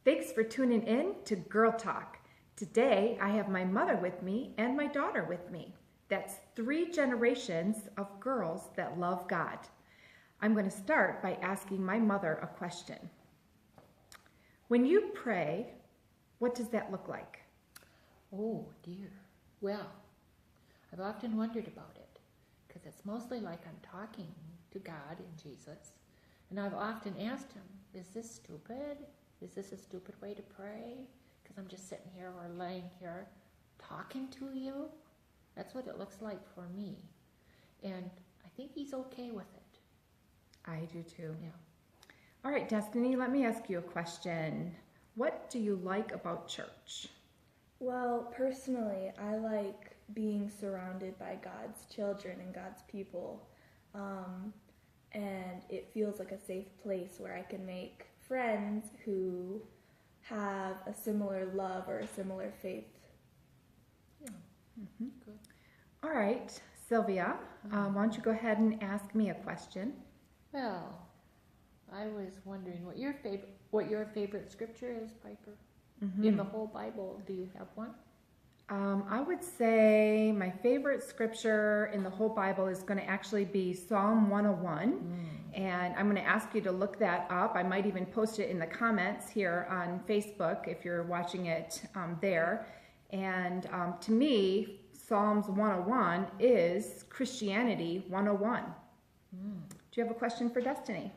Thanks for tuning in to Girl Talk. Today I have my mother with me and my daughter with me. That's 3 generations of girls that love God. I'm going to start by asking my mother a question. When you pray, what does that look like? Oh dear. Well, I've often wondered about it because it's mostly like I'm talking to God and Jesus. And I've often asked him, is this stupid? Is this a stupid way to pray? Because I'm just sitting here or laying here talking to you. That's what it looks like for me. And I think he's okay with it. I do too. Yeah. All right, Destiny, let me ask you a question. What do you like about church? Well, personally, I like being surrounded by God's children and God's people. And it feels like a safe place where I can make friends who have a similar love or a similar faith. Yeah. Mm-hmm. Good. All right, Sylvia, why don't you go ahead and ask me a question? Well, I was wondering what your favorite scripture is, Piper. Mm-hmm. In the whole Bible, do you have one? I would say my favorite scripture in the whole Bible is going to actually be Psalm 101. And I'm going to ask you to look that up. I might even post it in the comments here on Facebook if you're watching it there. And to me, Psalms 101 is Christianity 101. Do you have a question for Destiny?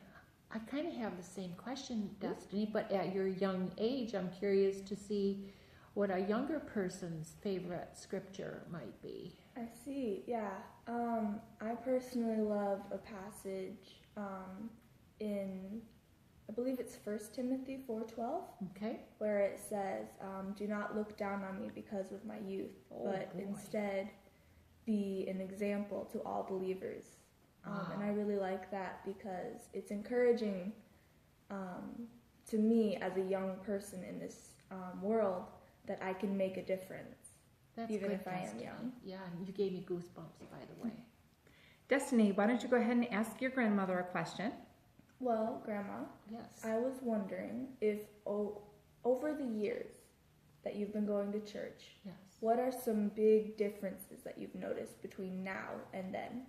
I kind of have the same question, Destiny, but at your young age, I'm curious to see what a younger person's favorite scripture might be. I see, yeah. I personally love a passage in, I believe it's 1 Timothy 4:12, Okay. where it says, do not look down on me because of my youth, but boy. instead be an example to all believers. And I really like that because it's encouraging to me as a young person in this world that I can make a difference, That's even good, if I am Destiny. young. Yeah, and you gave me goosebumps, by the way. Destiny, why don't you go ahead and ask your grandmother a question? Well, Grandma, Yes. I was wondering if over the years that you've been going to church, Yes. what are some big differences that you've noticed between now and then?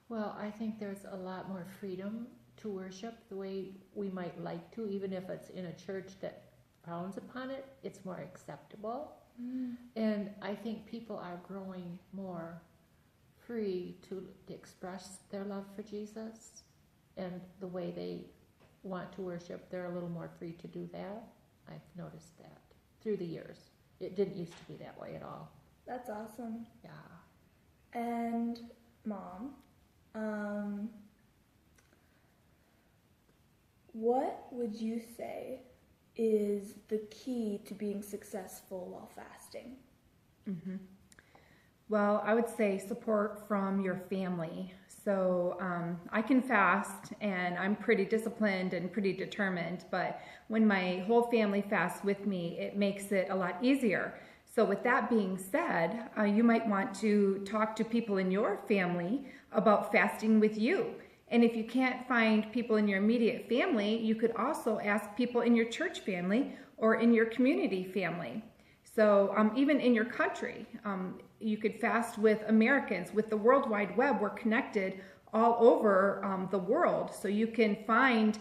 Well, I think there's a lot more freedom to worship the way we might like to, even if it's in a church that frowns upon it, it's more acceptable. And I think people are growing more free to express their love for Jesus, and the way they want to worship, they're a little more free to do that. I've noticed that through the years. It didn't used to be that way at all. That's awesome. Yeah. And Mom, what would you say is the key to being successful while fasting? Mm-hmm. Well, I would say support from your family. So I can fast and I'm pretty disciplined and pretty determined, but when my whole family fasts with me, it makes it a lot easier. So with that being said, you might want to talk to people in your family about fasting with you. And if you can't find people in your immediate family, you could also ask people in your church family or in your community family. So even in your country, you could fast with Americans. With the World Wide Web, we're connected all over the world. So you can find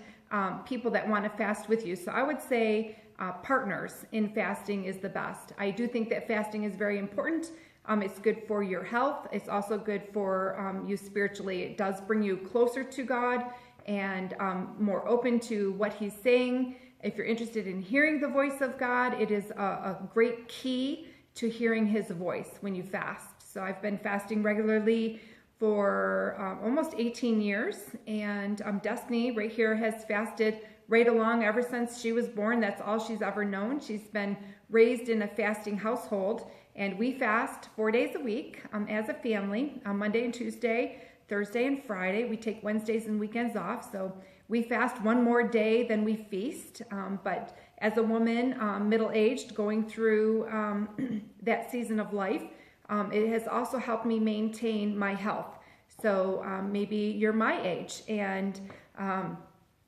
people that want to fast with you. So I would say partners in fasting is the best. I do think that fasting is very important. It's good for your health. It's also good for you spiritually. It does bring you closer to God and more open to what He's saying. If you're interested in hearing the voice of God, it is a great key to hearing His voice when you fast. So I've been fasting regularly for almost 18 years, and Destiny right here has fasted right along ever since she was born. That's all she's ever known. She's been raised in a fasting household, and we fast 4 days a week as a family, on Monday and Tuesday, Thursday and Friday. We take Wednesdays and weekends off, so we fast one more day than we feast. But as a woman, middle-aged, going through that season of life, it has also helped me maintain my health. So maybe you're my age and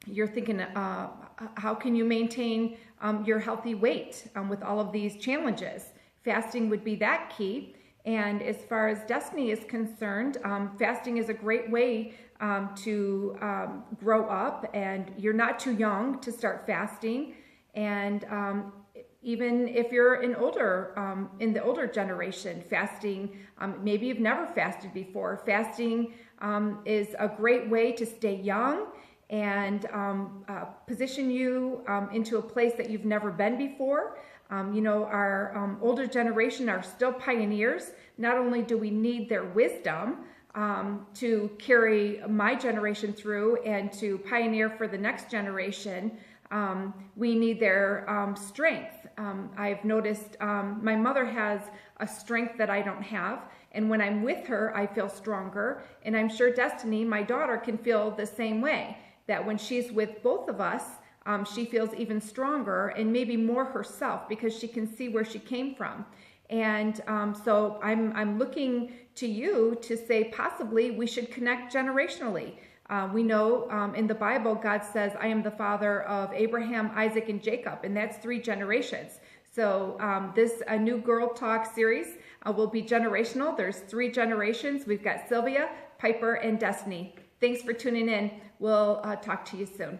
you're thinking, how can you maintain your healthy weight with all of these challenges. Fasting would be that key. And as far as Destiny is concerned, fasting is a great way to grow up, and you're not too young to start fasting. And even if you're an older, in the older generation, fasting, maybe you've never fasted before. Fasting is a great way to stay young and position you into a place that you've never been before. Our older generation are still pioneers. Not only do we need their wisdom to carry my generation through and to pioneer for the next generation, we need their strength. I've noticed my mother has a strength that I don't have, and when I'm with her, I feel stronger. And I'm sure Destiny, my daughter, can feel the same way, that when she's with both of us, she feels even stronger and maybe more herself because she can see where she came from. And so I'm looking to you to say possibly we should connect generationally. We know in the Bible, God says, I am the father of Abraham, Isaac, and Jacob, and that's 3 generations. So this New Girl Talk series will be generational. There's 3 generations. We've got Sylvia, Piper, and Destiny. Thanks for tuning in. We'll talk to you soon.